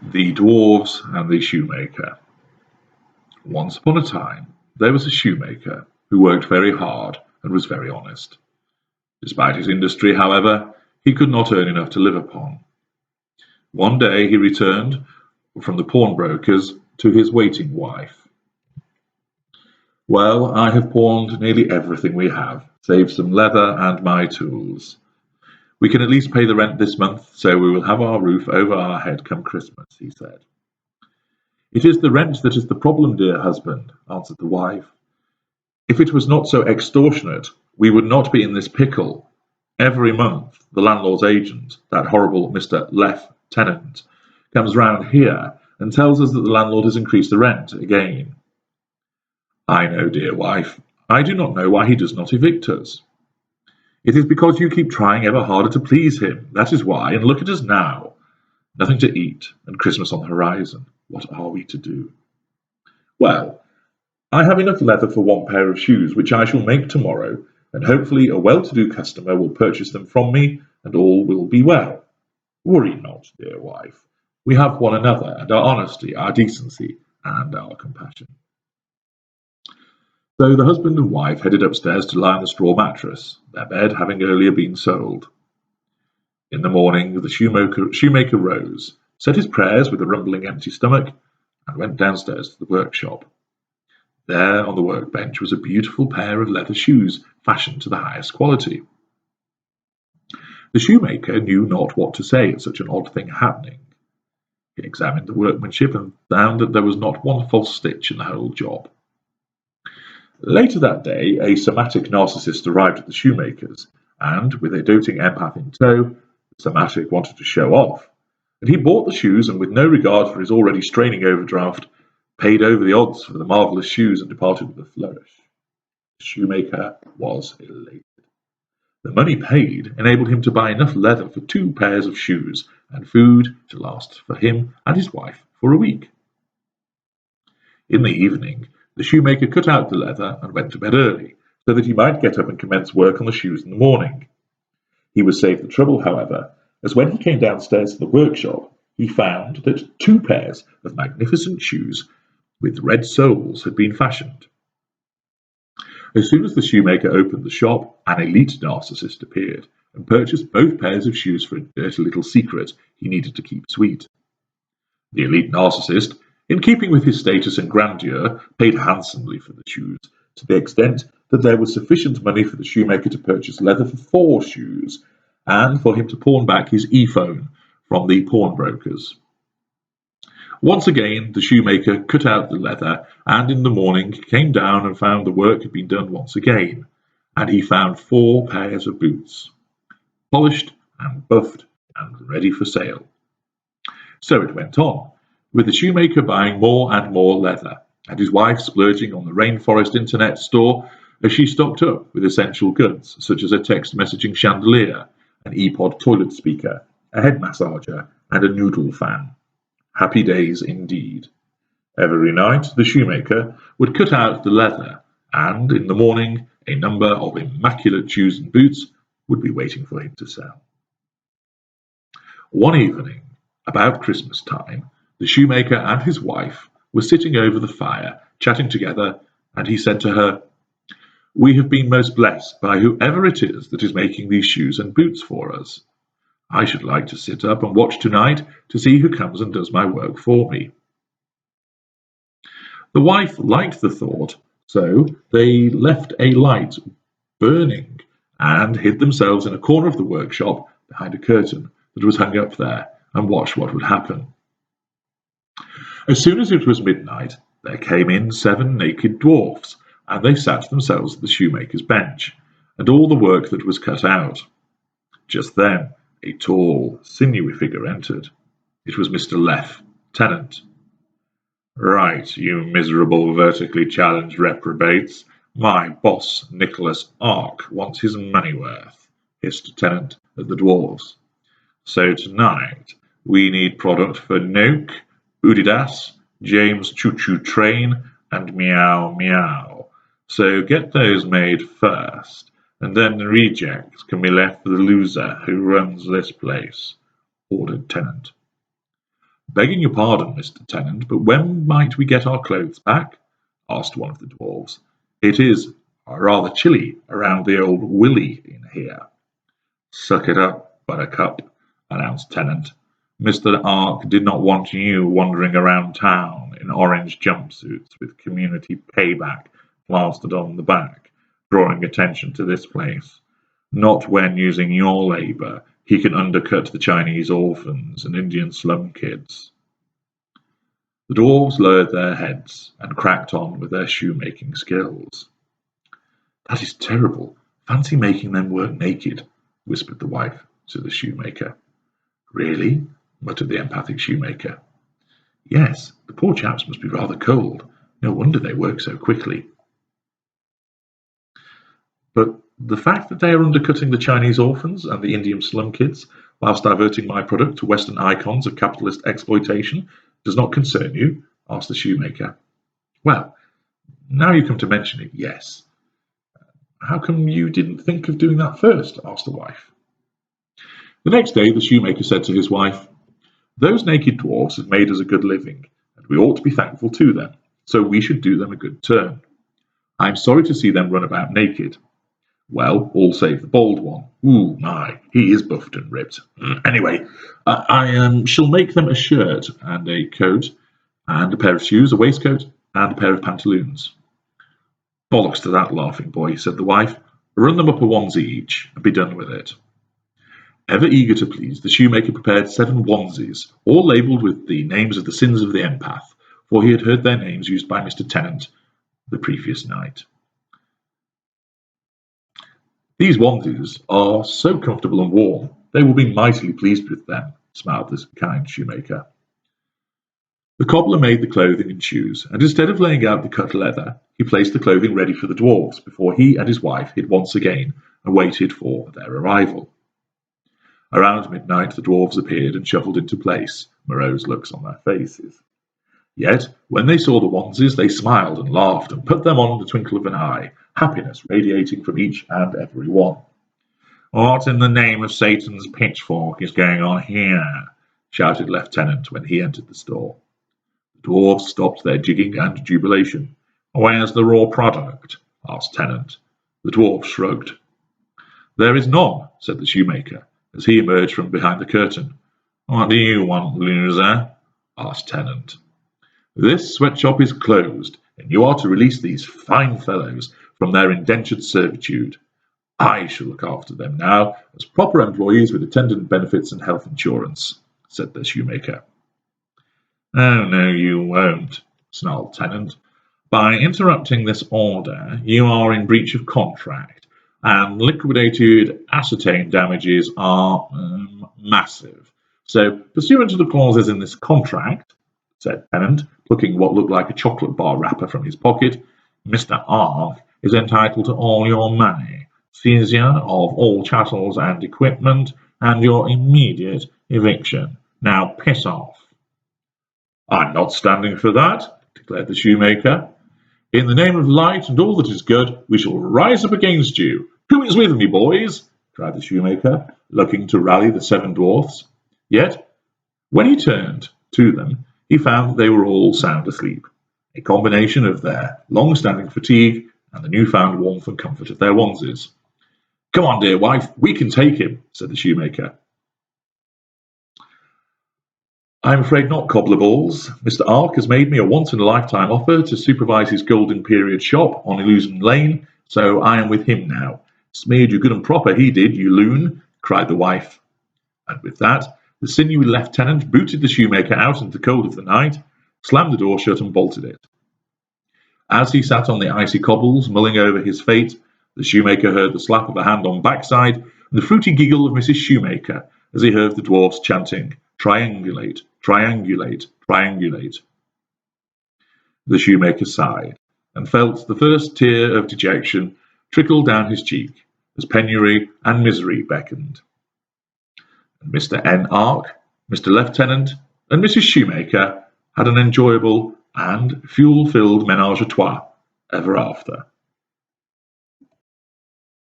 The Dwarves and the Shoemaker. Once upon a time, there was a shoemaker who worked very hard and was very honest. Despite his industry, however, he could not earn enough to live upon. One day he returned from the pawnbroker's to his waiting wife. "Well, I have pawned nearly everything we have, save some leather and my tools. We can at least pay the rent this month, so we will have our roof over our head come Christmas," he said. "It is the rent that is the problem, dear husband," answered the wife. "If it was not so extortionate, we would not be in this pickle. Every month the landlord's agent, that horrible Mr. Tenant, comes round here and tells us that the landlord has increased the rent again." "I know, dear wife. I do not know why he does not evict us." "It is because you keep trying ever harder to please him. That is why, and look at us now. Nothing to eat, and Christmas on the horizon. What are we to do?" "Well, I have enough leather for one pair of shoes, which I shall make tomorrow, and hopefully a well-to-do customer will purchase them from me, and all will be well. Worry not, dear wife. We have one another, and our honesty, our decency, and our compassion." So the husband and wife headed upstairs to lie on the straw mattress, their bed having earlier been sold. In the morning the shoemaker rose, said his prayers with a rumbling empty stomach, and went downstairs to the workshop. There on the workbench was a beautiful pair of leather shoes, fashioned to the highest quality. The shoemaker knew not what to say at such an odd thing happening. He examined the workmanship and found that there was not one false stitch in the whole job. Later that day, a somatic narcissist arrived at the shoemaker's, and, with a doting empath in tow, the somatic wanted to show off, and he bought the shoes and, with no regard for his already straining overdraft, paid over the odds for the marvellous shoes and departed with a flourish. The shoemaker was elated. The money paid enabled him to buy enough leather for 2 pairs of shoes, and food to last for him and his wife for a week. In the evening, the shoemaker cut out the leather and went to bed early, so that he might get up and commence work on the shoes in the morning. He was saved the trouble, however, as when he came downstairs to the workshop, he found that 2 pairs of magnificent shoes with red soles had been fashioned. As soon as the shoemaker opened the shop, an elite narcissist appeared and purchased both pairs of shoes for a dirty little secret he needed to keep sweet. The elite narcissist, in keeping with his status and grandeur, paid handsomely for the shoes, to the extent that there was sufficient money for the shoemaker to purchase leather for 4 shoes, and for him to pawn back his e-phone from the pawnbrokers. Once again the shoemaker cut out the leather, and in the morning came down and found the work had been done once again, and he found 4 pairs of boots, polished and buffed and ready for sale. So it went on, with the shoemaker buying more and more leather, and his wife splurging on the Rainforest Internet store as she stocked up with essential goods such as a text messaging chandelier, an ePod toilet speaker, a head massager, and a noodle fan. Happy days indeed. Every night the shoemaker would cut out the leather, and in the morning a number of immaculate shoes and boots would be waiting for him to sell. One evening, about Christmas time, the shoemaker and his wife were sitting over the fire, chatting together, and he said to her, "We have been most blessed by whoever it is that is making these shoes and boots for us. I should like to sit up and watch tonight to see who comes and does my work for me." The wife liked the thought, so they left a light burning and hid themselves in a corner of the workshop behind a curtain that was hung up there, and watched what would happen. As soon as it was midnight, there came in 7 naked dwarfs, and they sat themselves at the shoemaker's bench, and all the work that was cut out. Just then a tall, sinewy figure entered. It was Mr. Tenant. "Right, you miserable vertically challenged reprobates. My boss, Nicholas Ark, wants his money worth," hissed Tenant at the dwarves. "So tonight we need product for Noak, Udidas, James Choo Choo Train, and Meow Meow. So get those made first, and then the rejects can be left for the loser who runs this place," ordered Tenant. "Begging your pardon, Mr. Tennant, but when might we get our clothes back?" asked one of the dwarfs. "It is rather chilly around the old Willie in here." "Suck it up, Buttercup," announced Tennant. "Mr. Ark did not want you wandering around town in orange jumpsuits with community payback plastered on the back, drawing attention to this place. Not when using your labor he can undercut the Chinese orphans and Indian slum kids." The dwarves lowered their heads and cracked on with their shoemaking skills. "That is terrible. Fancy making them work naked," whispered the wife to the shoemaker. "Really?" muttered the empathic shoemaker. "Yes, the poor chaps must be rather cold. No wonder they work so quickly." "But the fact that they are undercutting the Chinese orphans and the Indian slum kids whilst diverting my product to Western icons of capitalist exploitation does not concern you?" asked the shoemaker. "Well, now you come to mention it, yes." "How come you didn't think of doing that first?" asked the wife. The next day the shoemaker said to his wife, "Those naked dwarfs have made us a good living, and we ought to be thankful to them, so we should do them a good turn. I'm sorry to see them run about naked. Well, all save the bald one. Ooh, my, he is buffed and ripped. Anyway, I shall make them a shirt and a coat and a pair of shoes, a waistcoat and a pair of pantaloons." "Bollocks to that, laughing boy," said the wife. "Run them up a onesie each, and be done with it." Ever eager to please, the shoemaker prepared 7 onesies, all labelled with the names of the sins of the empath, for he had heard their names used by Mr. Tennant the previous night. "These onesies are so comfortable and warm, they will be mightily pleased with them," smiled the kind shoemaker. The cobbler made the clothing and shoes, and instead of laying out the cut leather, he placed the clothing ready for the dwarfs before he and his wife hid once again and waited for their arrival. Around midnight the dwarfs appeared and shuffled into place, morose looks on their faces. Yet, when they saw the onesies, they smiled and laughed and put them on in the twinkle of an eye, happiness radiating from each and every one. "What in the name of Satan's pitchfork is going on here?" shouted Lieutenant when he entered the store. The dwarfs stopped their jigging and jubilation. "Where's the raw product?" asked Tennant. The dwarf shrugged. "There is none," said the shoemaker, as he emerged from behind the curtain. "What do you want, loser?" asked Tennant. "This sweatshop is closed, and you are to release these fine fellows from their indentured servitude. I shall look after them now as proper employees with attendant benefits and health insurance," said the shoemaker. "Oh, no, you won't," snarled Tennant. "By interrupting this order, you are in breach of contract, and liquidated ascertained damages are massive. So, pursuant to the clauses in this contract," said Tennant, plucking what looked like a chocolate bar wrapper from his pocket, "Mr. Ark is entitled to all your money, seizure of all chattels and equipment, and your immediate eviction. Now piss off." "I'm not standing for that," declared the shoemaker. "In the name of light and all that is good, we shall rise up against you. Who is with me, boys?" cried the shoemaker, looking to rally the 7 dwarfs. Yet, when he turned to them, he found that they were all sound asleep, a combination of their long-standing fatigue and the newfound warmth and comfort of their onesies. "Come on, dear wife, we can take him," said the shoemaker. "I'm afraid not, cobbler balls. Mr. Ark has made me a once-in-a-lifetime offer to supervise his golden period shop on Illusion Lane, so I am with him now. Smeared you good and proper, he did, you loon," cried the wife. And with that, the sinewy lieutenant booted the shoemaker out into the cold of the night, slammed the door shut and bolted it. As he sat on the icy cobbles, mulling over his fate, the shoemaker heard the slap of a hand on backside and the fruity giggle of Mrs. Shoemaker as he heard the dwarfs chanting, "Triangulate, triangulate, triangulate." The shoemaker sighed and felt the first tear of dejection trickle down his cheek as penury and misery beckoned. And Mr. N. Ark, Mr. Lieutenant, and Mrs. Shoemaker had an enjoyable and fuel-filled menage a trois ever after.